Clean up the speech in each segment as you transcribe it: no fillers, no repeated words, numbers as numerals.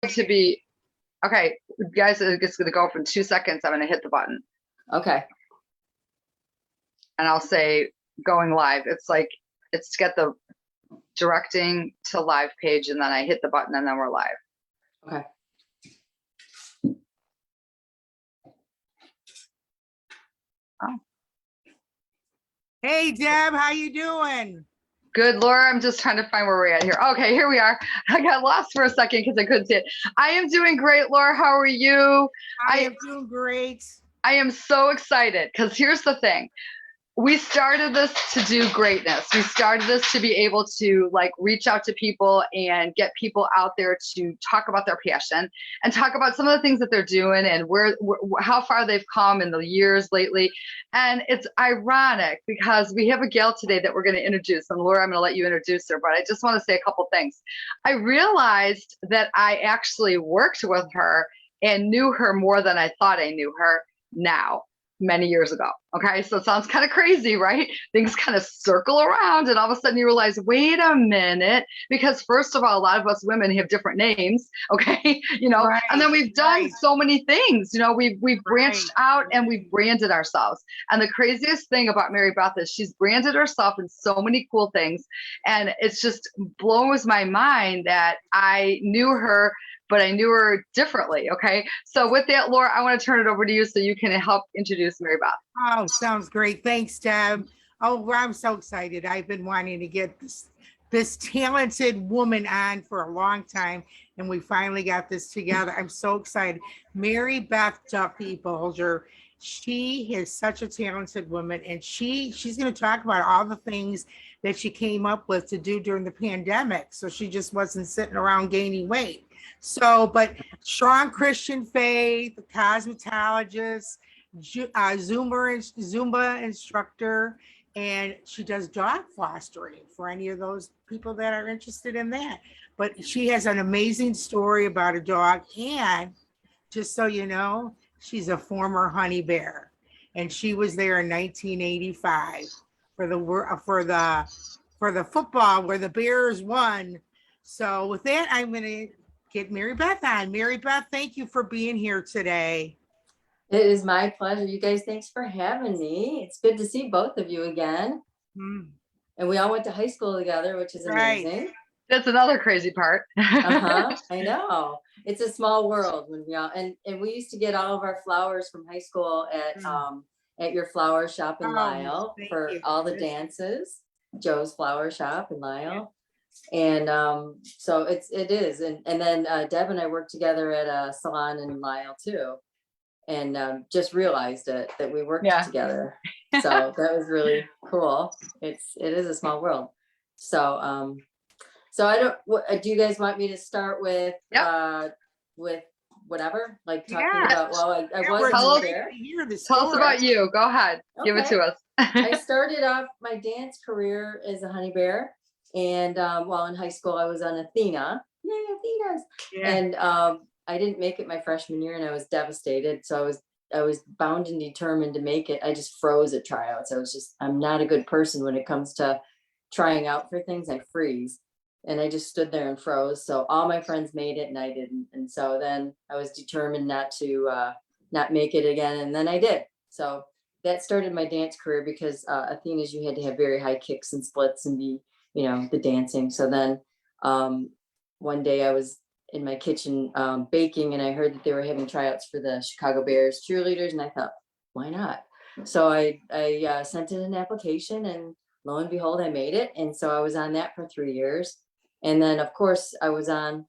to be, okay, guys, it's going to go from 2 seconds. I'm going to hit the button. Okay. And I'll say going live. It's like, it's to get the directing to live page, and then I hit the button and then we're live. Okay. Oh. Hey, Deb, how you doing? Good, Laura. I'm just trying to find where we're at here. Okay, here we are. I got lost for a second because I couldn't see it. I am doing great, Laura. How are you? I am doing great. I am so excited because here's the thing. We started this to do greatness. We started this to be able to like reach out to people and get people out there to talk about their passion and talk about some of the things that they're doing and how far they've come in the years lately. And it's ironic because we have a gal today that we're going to introduce, and Laura, I'm going to let you introduce her, but I just want to say a couple things. I realized that I actually worked with her and knew her more than I thought I knew her now. Many years ago. Okay. So it sounds kind of crazy, right? Things kind of circle around and all of a sudden you realize, wait a minute, because first of all, a lot of us women have different names. Okay. Right, and then we've done so many things, we've branched out and we've branded ourselves. And the craziest thing about Maribeth is she's branded herself in so many cool things. And it's just blows my mind that I knew her, but I knew her differently. Okay. So with that, Laura, I want to turn it over to you so you can help introduce Maribeth. Oh, sounds great. Thanks, Deb. Oh, well, I'm so excited. I've been wanting to get this talented woman on for a long time, and we finally got this together. I'm so excited. Maribeth Duffy-Bolger. She is such a talented woman, and she's going to talk about all the things that she came up with to do during the pandemic. So she just wasn't sitting around gaining weight. So, but strong Christian faith, cosmetologist, Zumba instructor, and she does dog fostering for any of those people that are interested in that. But she has an amazing story about a dog, and just so you know, she's a former honey bear, and she was there in 1985 for the football where the Bears won. So with that, I'm going to get Maribeth on. Maribeth, thank you for being here today. It is my pleasure. You guys, thanks for having me. It's good to see both of you again. And we all went to high school together, which is amazing. That's another crazy part. I know. It's a small world when we all, and we used to get all of our flowers from high school at your flower shop in Lisle for all the dances, Joe's Flower Shop in Lisle. And so it is. And then Deb and I worked together at a salon in Lisle too. And just realized that we worked together. So that was really cool. It is a small world. So so do you guys want me to start with whatever, like talking about, well, I wasn't there. Tell us about you. Go ahead. Okay. Give it to us. I started off my dance career as a honey bear. And while in high school, I was on Athena. Yay, Athenas. Yeah. And I didn't make it my freshman year, and I was devastated. So I was bound and determined to make it. I just froze at tryouts. I'm not a good person when it comes to trying out for things. I freeze, and I just stood there and froze. So all my friends made it and I didn't. And so then I was determined not to not make it again. And then I did. So that started my dance career because Athena's, you had to have very high kicks and splits and be, the dancing. So then one day I was in my kitchen baking, and I heard that they were having tryouts for the Chicago Bears cheerleaders, and I thought, why not? So I sent in an application, and lo and behold, I made it. And so I was on that for 3 years. And then of course I was on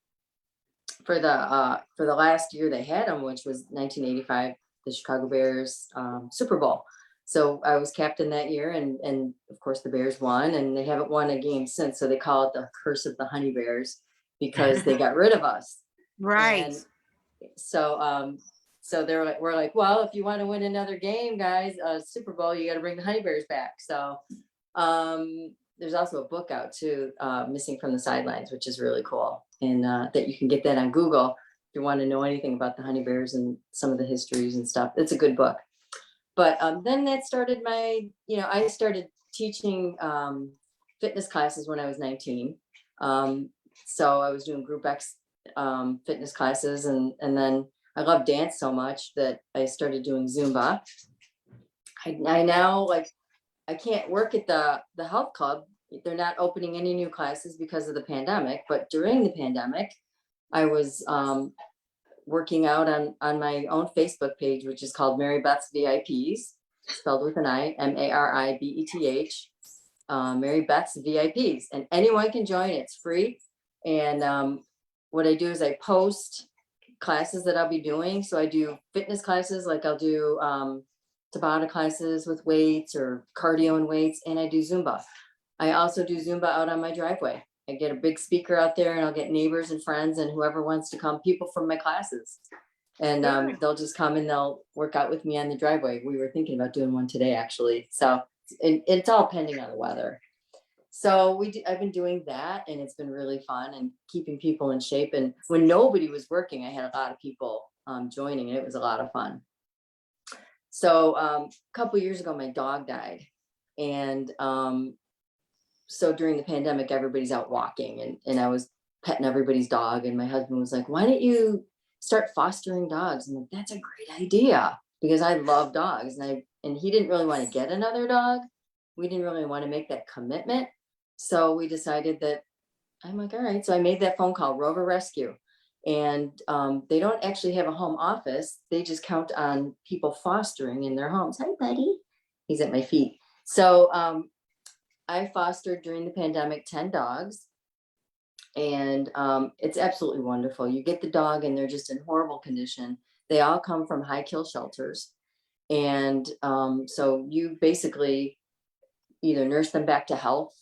for the last year they had them, which was 1985, the Chicago Bears Super Bowl. So I was captain that year, and of course the Bears won, and they haven't won a game since. So they call it the curse of the honey bears, because they got rid of us. Right. And so so we're like, well, if you want to win another game, guys, Super Bowl, you got to bring the honey bears back. So there's also a book out too, Missing from the Sidelines, which is really cool. And that you can get that on Google if you want to know anything about the honey bears and some of the histories and stuff. It's a good book. But then that started I started teaching fitness classes when I was 19. So I was doing group fitness classes, and then I love dance so much that I started doing Zumba. I now, like, I can't work at the health club. They're not opening any new classes because of the pandemic, but during the pandemic, I was working out on my own Facebook page, which is called Maribeth's VIPs, spelled with an I, Maribeth, Maribeth's VIPs, and anyone can join. It's free. And what I do is I post classes that I'll be doing. So I do fitness classes, like I'll do Tabata classes with weights or cardio and weights, and I do Zumba. I also do Zumba out on my driveway. I get a big speaker out there, and I'll get neighbors and friends and whoever wants to come, people from my classes. And they'll just come and they'll work out with me on the driveway. We were thinking about doing one today, actually. So it's all pending on the weather. So I've been doing that, and it's been really fun and keeping people in shape. And when nobody was working, I had a lot of people joining, and it was a lot of fun. So a couple years ago, my dog died. And so during the pandemic, everybody's out walking, and I was petting everybody's dog. And my husband was like, why don't you start fostering dogs? I'm like, that's a great idea, because I love dogs. And he didn't really want to get another dog. We didn't really want to make that commitment. So we decided that, I'm like, all right. So I made that phone call, Rover Rescue. And they don't actually have a home office. They just count on people fostering in their homes. Hi, buddy. He's at my feet. So I fostered during the pandemic 10 dogs. And it's absolutely wonderful. You get the dog and they're just in horrible condition. They all come from high kill shelters. And so you basically either nurse them back to health,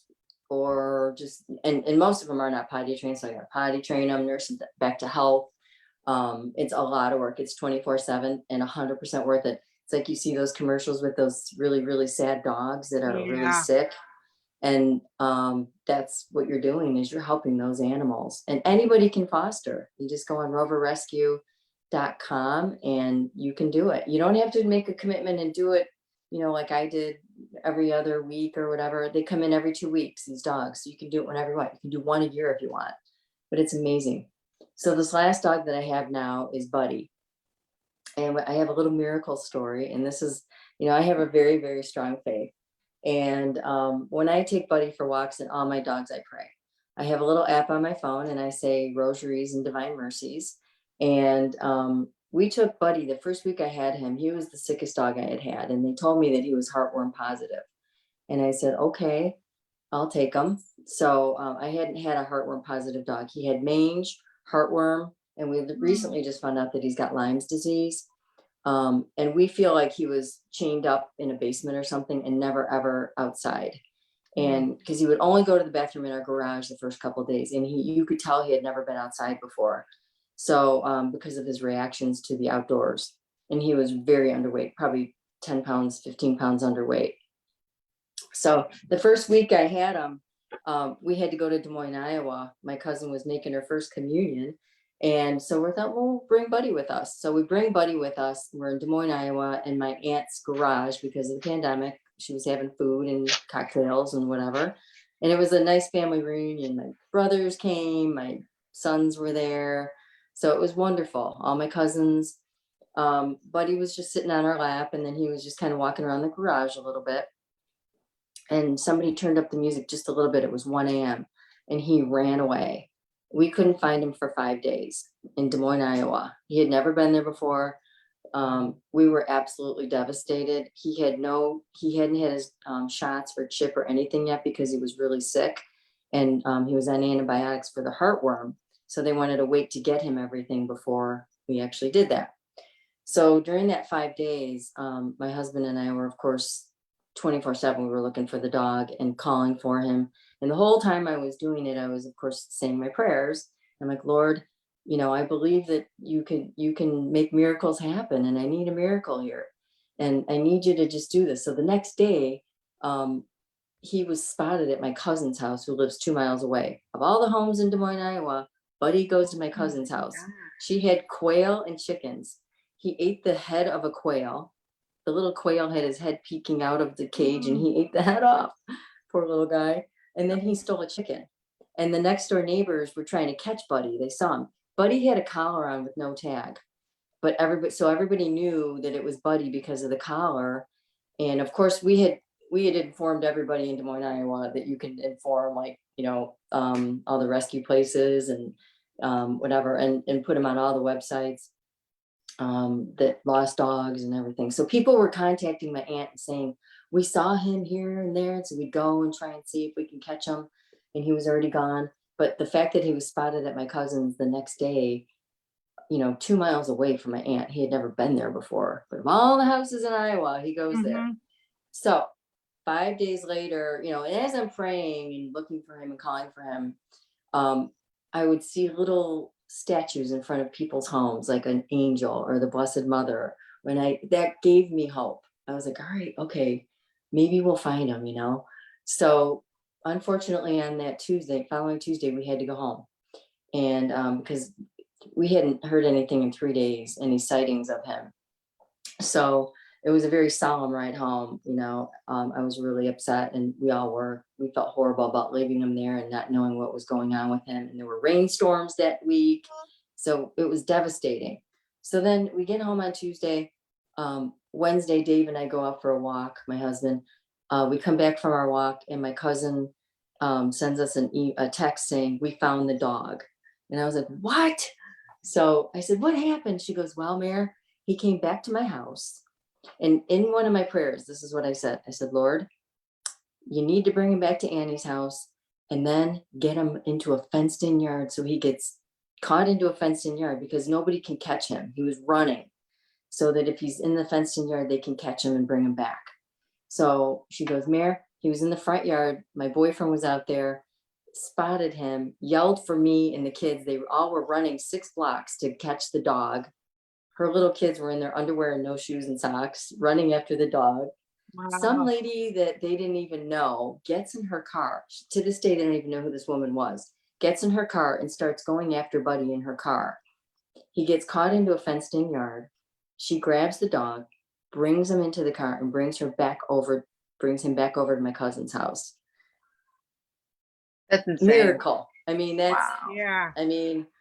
or just, and most of them are not potty trained. So I got potty train them, nurse them back to health. It's a lot of work. It's 24/7 and 100% worth it. It's like you see those commercials with those really, really sad dogs that are really sick. And that's what you're doing, is you're helping those animals. And anybody can foster. You just go on roverrescue.com and you can do it. You don't have to make a commitment and do it, like I did every other week or whatever. They come in every 2 weeks, these dogs. So you can do it whenever you want. You can do one a year if you want, but it's amazing. So this last dog that I have now is Buddy. And I have a little miracle story. And this is, I have a very, very strong faith. And when I take Buddy for walks and all my dogs, I pray. I have a little app on my phone, and I say rosaries and divine mercies. And we took Buddy the first week I had him. He was the sickest dog I had. And they told me that he was heartworm positive. And I said, okay, I'll take him. So I hadn't had a heartworm positive dog. He had mange, heartworm, and we recently just found out that he's got Lyme's disease. And we feel like he was chained up in a basement or something and never ever outside. And because he would only go to the bathroom in our garage the first couple of days, and you could tell he had never been outside before. So because of his reactions to the outdoors, and he was very underweight, probably 10 pounds, 15 pounds underweight. So the first week I had him, we had to go to Des Moines, Iowa. My cousin was making her first communion. And so we thought, well, bring Buddy with us. So we bring Buddy with us. We're in Des Moines, Iowa, in my aunt's garage because of the pandemic. She was having food and cocktails and whatever. And it was a nice family reunion. My brothers came, my sons were there. So it was wonderful. All my cousins. Buddy was just sitting on our lap, and then he was just kind of walking around the garage a little bit. And somebody turned up the music just a little bit. It was 1 a.m. and he ran away. We couldn't find him for 5 days in Des Moines, Iowa. He had never been there before. We were absolutely devastated. He hadn't had his shots for chip or anything yet because he was really sick. And he was on antibiotics for the heartworm. So they wanted to wait to get him everything before we actually did that. So during that 5 days, my husband and I were, of course, 24/7, we were looking for the dog and calling for him. And the whole time I was doing it, I was, of course, saying my prayers. I'm like, Lord, I believe that you can make miracles happen, and I need a miracle here. And I need you to just do this. So the next day, he was spotted at my cousin's house, who lives 2 miles away. Of all the homes in Des Moines, Iowa, Buddy goes to my cousin's house. She had quail and chickens. He ate the head of a quail. The little quail had his head peeking out of the cage, and he ate the head off. Poor little guy. And then he stole a chicken. And the next door neighbors were trying to catch Buddy. They saw him. Buddy had a collar on with no tag, but everybody knew that it was Buddy because of the collar. And of course we had informed everybody in Des Moines, Iowa, that you can inform, like, all the rescue places and whatever, and put them on all the websites, that lost dogs and everything. So people were contacting my aunt and saying, we saw him here and there. And so we'd go and try and see if we can catch him. And he was already gone. But the fact that he was spotted at my cousin's the next day, 2 miles away from my aunt, he had never been there before. But of all the houses in Iowa, he goes there. So 5 days later, and as I'm praying and looking for him and calling for him, I would see little statues in front of people's homes, like an angel or the Blessed Mother. That gave me hope. I was like, all right, okay, maybe we'll find him, So unfortunately, on that following Tuesday, we had to go home. And because we hadn't heard anything in 3 days, any sightings of him. So it was a very solemn ride home. I was really upset, and we all were. We felt horrible about leaving him there and not knowing what was going on with him. And there were rainstorms that week. So it was devastating. So then we get home on Tuesday. Wednesday, Dave and I go out for a walk, my husband. We come back from our walk, and my cousin sends us a text saying, we found the dog. And I was like, what? So I said, what happened? She goes, well, Mayor, he came back to my house. And in one of my prayers, this is what I said. I said, Lord, you need to bring him back to Annie's house and then get him into a fenced in yard. So he gets caught into a fenced in yard, because nobody can catch him. He was running, so that if he's in the fenced in yard, they can catch him and bring him back. So she goes, Mayor, he was in the front yard. My boyfriend was out there, spotted him, yelled for me and the kids. They all were running 6 blocks to catch the dog. Her little kids were in their underwear and no shoes and socks, running after the dog. Wow. Some lady that they didn't even know gets in her car. To this day, they don't even know who this woman was. Gets in her car and starts going after Buddy in her car. He gets caught into a fenced in yard. She grabs the dog, brings him into the car, and brings him back over to my cousin's house. That's insane. Miracle. I mean, Yeah. And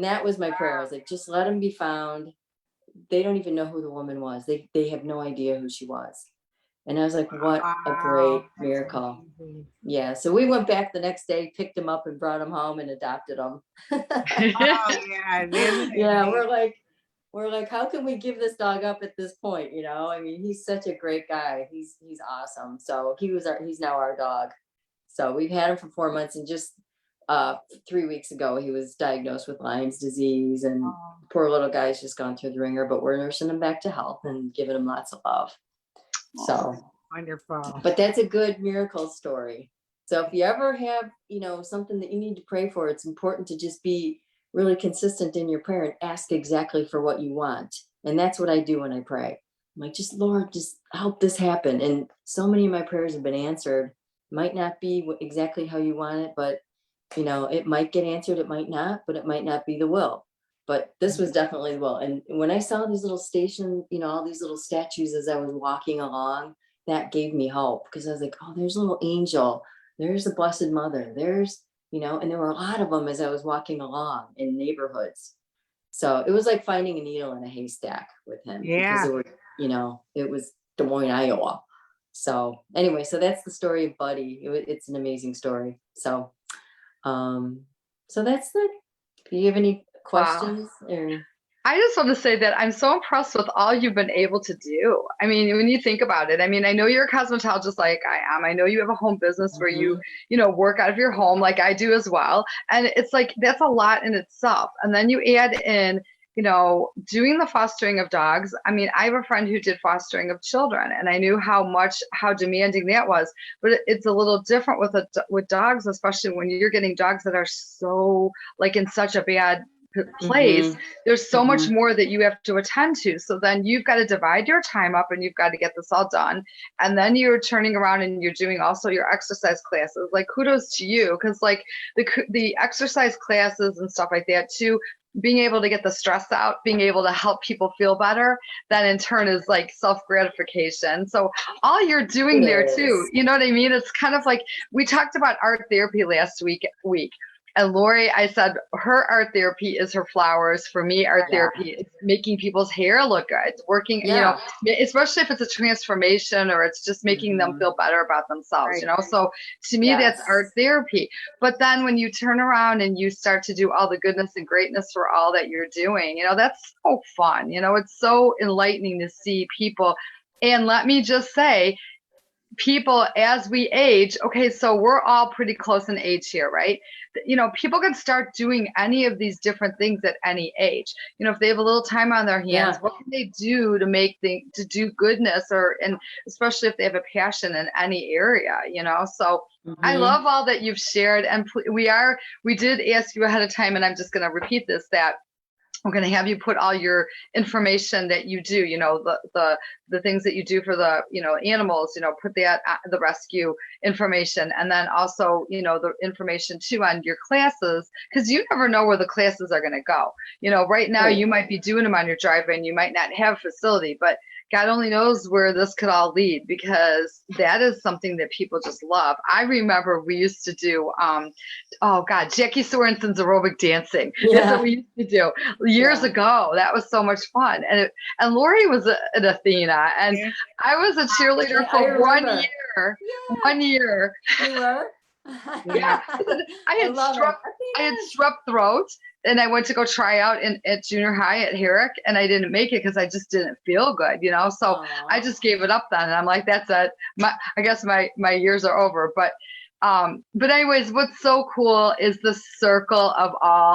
that was my prayer. I was like, just let him be found. They don't even know who the woman was. They have no idea who she was. And I was like, what a great miracle. Yeah. So we went back the next day, picked him up and brought him home and adopted him. Yeah. We're like, how can we give this dog up at this point? He's such a great guy. He's awesome. So he's now our dog. So we've had him for 4 months, and just 3 weeks ago, he was diagnosed with Lyme's disease, and poor little guy's just gone through the ringer, but we're nursing him back to health and giving him lots of love. So wonderful. But that's a good miracle story. So if you ever have, something that you need to pray for, it's important to just be really consistent in your prayer and ask exactly for what you want. And that's what I do when I pray. I'm like, Lord, just help this happen. And so many of my prayers have been answered. Might not be exactly how you want it, but it might get answered, it might not, but it might not be the will. But this was definitely the will. And when I saw these little stations, all these little statues as I was walking along, that gave me hope, because I was like, oh, there's a little angel, there's the Blessed Mother, there's, and there were a lot of them as I was walking along in neighborhoods. So it was like finding a needle in a haystack with him. Yeah. Because it was Des Moines, Iowa. So anyway, so that's the story of Buddy. It's an amazing story. So that's it. Do you have any questions? Wow. I just want to say that I'm so impressed with all you've been able to do. When you think about it, I know you're a cosmetologist like I am. I know you have a home business where you work out of your home like I do as well. And it's like, that's a lot in itself. And then you add in, doing the fostering of dogs. I have a friend who did fostering of children, and I knew how demanding that was, but it's a little different with dogs, especially when you're getting dogs that are so in such a bad place. There's so much more that you have to attend to. So then you've got to divide your time up, and you've got to get this all done. And then you're turning around and you're doing also your exercise classes. Kudos to you, because the exercise classes and stuff like that too, being able to get the stress out, being able to help people feel better, that in turn is self-gratification. So all you're doing there too, you know what I mean? It's kind of like, we talked about art therapy last week. And Lori, I said her art therapy is her flowers. For me, art therapy is making people's hair look good. It's working, especially if it's a transformation or it's just making them feel better about themselves, So to me, that's art therapy. But then when you turn around and you start to do all the goodness and greatness for all that you're doing, that's so fun. It's so enlightening to see people. And let me just say, people as we age, okay, so we're all pretty close in age here, right? People can start doing any of these different things at any age. If they have a little time on their hands, what can they do to do goodness, and especially if they have a passion in any area, So I love all that you've shared, and we did ask you ahead of time, and I'm just going to repeat this, that we're going to have you put all your information that you do, the things that you do for the, animals, put that, the rescue information. And then also, the information too on your classes, because you never know where the classes are going to go. Right now you might be doing them on your driveway and you might not have a facility, but God only knows where this could all lead, because that is something that people just love. I remember we used to do, Jackie Sorensen's aerobic dancing. That's what we used to do years ago. That was so much fun. And Lori was an Athena, and I was a cheerleader for 1 year. 1 year. You were? Yeah. I had strep throat, and I went to go try out at junior high at Herrick, and I didn't make it because I just didn't feel good, So I just gave it up then, and I'm like, that's it. I guess my years are over. But anyways, what's so cool is the circle of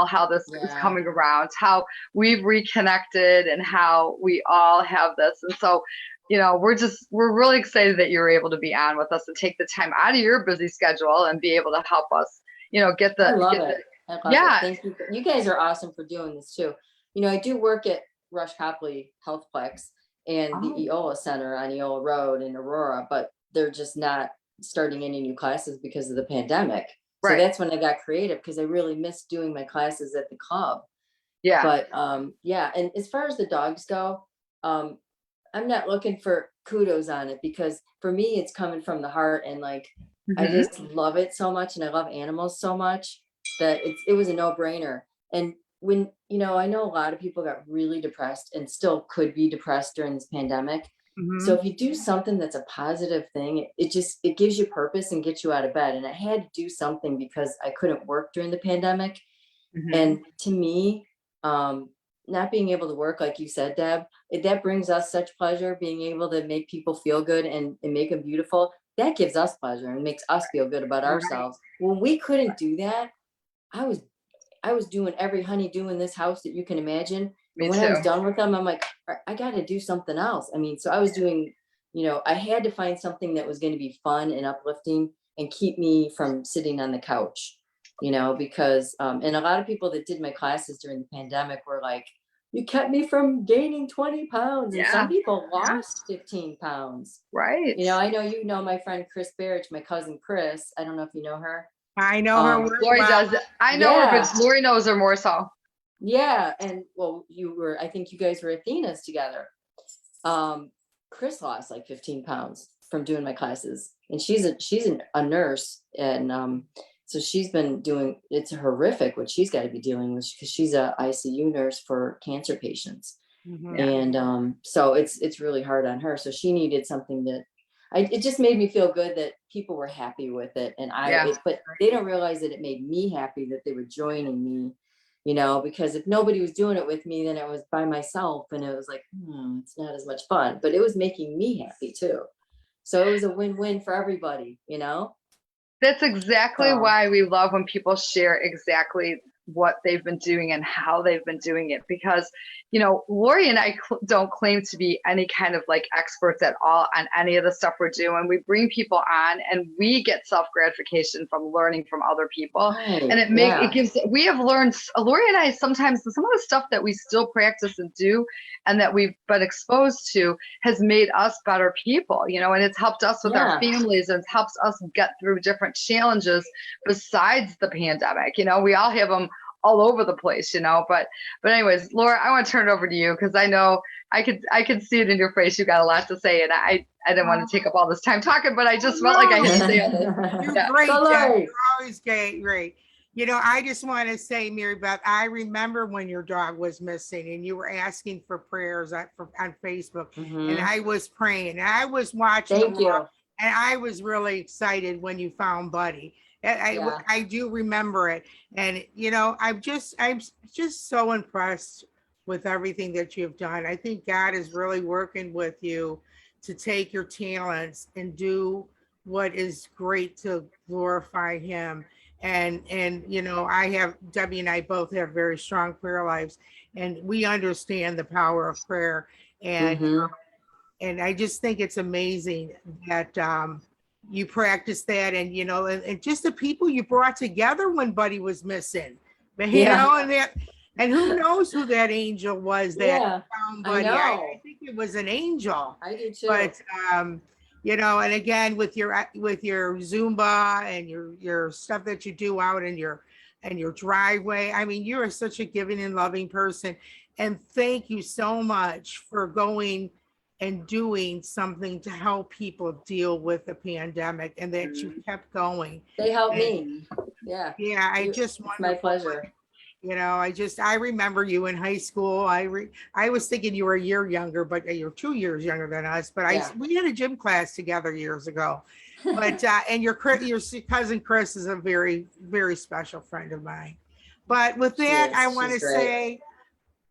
how this is coming around, how we've reconnected, and how we all have this. And so, we're really excited that you're able to be on with us and take the time out of your busy schedule and be able to help us, get the. I love it. Thank you. You guys are awesome for doing this too. I do work at Rush Copley Healthplex and the Eola Center on Eola Road in Aurora, but they're just not starting any new classes because of the pandemic. So that's when I got creative, because I really missed doing my classes at the club. Yeah. But and as far as the dogs go, I'm not looking for kudos on it, because for me it's coming from the heart, and like I just love it so much, and I love animals so much that it was a no-brainer. And when I know a lot of people got really depressed and still could be depressed during this pandemic. So if you do something that's a positive thing, it gives you purpose and gets you out of bed. And I had to do something because I couldn't work during the pandemic. And to me, not being able to work, like you said, Deb, that brings us such pleasure, being able to make people feel good and make them beautiful. That gives us pleasure and makes us feel good about ourselves. When we couldn't do that, I was doing every honey-do in this house that you can imagine. And when I was done with them, I'm like, I got to do something else. I mean, so I was doing, I had to find something that was going to be fun and uplifting and keep me from sitting on the couch, because, and a lot of people that did my classes during the pandemic were like, you kept me from gaining 20 pounds. And some people lost 15 pounds. Right. I know, my friend Chris Barrich, my cousin Chris, I don't know if you know her. I know her. Lori does. I know her, but Lori knows her more so. Yeah. And I think you guys were Athenas together. Chris lost like 15 pounds from doing my classes, and she's a nurse. And, so she's been it's horrific what she's got to be dealing with, because she's a ICU nurse for cancer patients. And, so it's really hard on her. So she needed something that it just made me feel good that people were happy with it. And but they don't realize that it made me happy that they were joining me, because if nobody was doing it with me, then I was by myself, and it was like, it's not as much fun, but it was making me happy too. So it was a win-win for everybody, That's exactly why we love when people share exactly what they've been doing and how they've been doing it, because Lori and I don't claim to be any kind of like experts at all on any of the stuff we're doing. We bring people on and we get self-gratification from learning from other people. And it gives, we have learned, Lori and I, sometimes some of the stuff that we still practice and do and that we've been exposed to has made us better people, and it's helped us with our families, and it helps us get through different challenges besides the pandemic. We all have them all over the place, but anyways, Laura, I want to turn it over to you, because I know I could see it in your face. You got a lot to say, and I didn't want to take up all this time talking, but I just felt like I had to say all this. You're great, Deb. You're always great. You know, I just want to say, Mary Beth, I remember when your dog was missing and you were asking for prayers on Facebook, and Mhm. I was praying and I was watching Thank along, you. and I was really excited when you found Buddy. Yeah. I do remember it. And, you know, I'm just so impressed with everything that you've done. I think God is really working with you to take your talents and do what is great to glorify him. And you know, I have Debbie and I both have very strong prayer lives, and we understand the power of prayer. And Mhm. and I just think it's amazing that you practice that, and you know, and just the people you brought together when Buddy was missing, but you Yeah. know, and who knows who that angel was that Yeah. found I Buddy. I know. think it was an angel, I do too. but you know, and again with your Zumba and your stuff that you do out in your driveway. I mean, you are such a giving and loving person, and thank you so much for going and doing something to help people deal with the pandemic, and that you kept going. They helped And me. Yeah. yeah, I You- just It's my wonderful. pleasure. You know, I remember you in high school. I was thinking you were a year younger, but you're 2 years younger than us. But Yeah. we had a gym class together years ago. But and your cousin Chris is a very, very special friend of mine. But with She that, is. I want to She's great. say,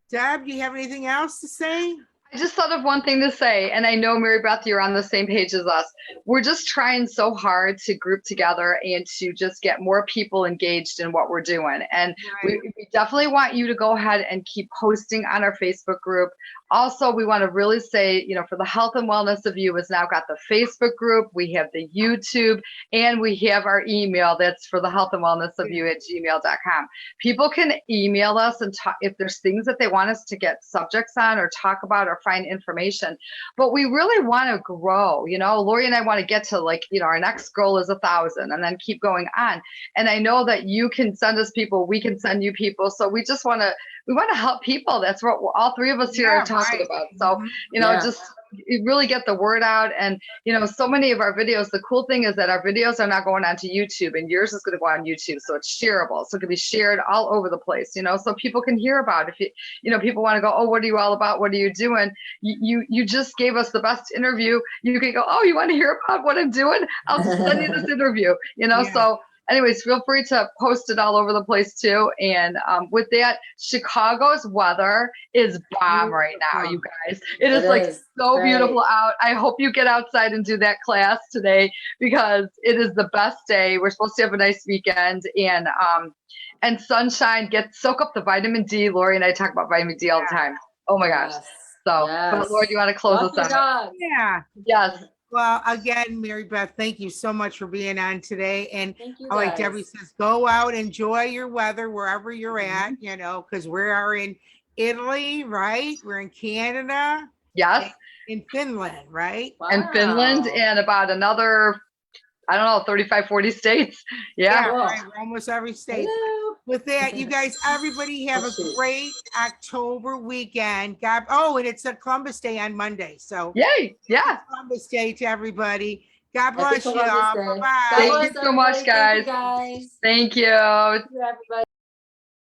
Deb, do you have anything else to say? I just thought of one thing to say, and I know Mary Beth, you're on the same page as us. We're just trying so hard to group together and to just get more people engaged in what we're doing. And Right. we definitely want you to go ahead and keep posting on our Facebook group. Also, we want to really say, you know, for the health and wellness of you, has now got the Facebook group, we have the YouTube, and we have our email that's for the health and wellness of you at gmail.com. People can email us and talk if there's things that they want us to get subjects on or talk about or find information. But we really want to grow. You know, Lori and I want to get to, like, you know, our next goal is 1,000 and then keep going on. And I know that you can send us people, we can send you people. So we just want to help people. That's what all three of us here Yeah, are talking right. about. So, Mhm. you know, Yeah. just really get the word out. And, you know, so many of our videos, the cool thing is that our videos are not going onto YouTube, and yours is going to go on YouTube. So it's shareable. So it can be shared all over the place, you know, so people can hear about it. If you know, people want to go, oh, what are you all about? What are you doing? You just gave us the best interview. You can go, oh, you want to hear about what I'm doing? I'll just send you this interview, you know? Yeah. So anyways, feel free to post it all over the place too. And with that, Chicago's weather is bomb right now, you guys. It is like so beautiful out. I hope you get outside and do that class today, because it is the best day. We're supposed to have a nice weekend, and sunshine. Soak up the vitamin D. Lori and I talk about vitamin D all the time. Oh my gosh. So, but Lori, do you want to close us out? Yeah. Yes. Well, again, Mary Beth, thank you so much for being on today. And Thank you, like guys. Debbie says, go out, enjoy your weather wherever you're at, you know, because we are in Italy, right? We're in Canada. Yes. In Finland, right? Wow. And Finland, and about another, I don't know, 35, 40 states. Yeah. Cool. Right, we're almost every state. Hello. With that, you guys, everybody have a Let's see. great October weekend. and it's a Columbus Day on Monday. So Yay. Yeah. Columbus Day to everybody. God Happy bless you Columbus all. Day. Bye-bye. Thank God you bless so much, everybody. Thank you, guys. guys. Thank you. Thank you, everybody.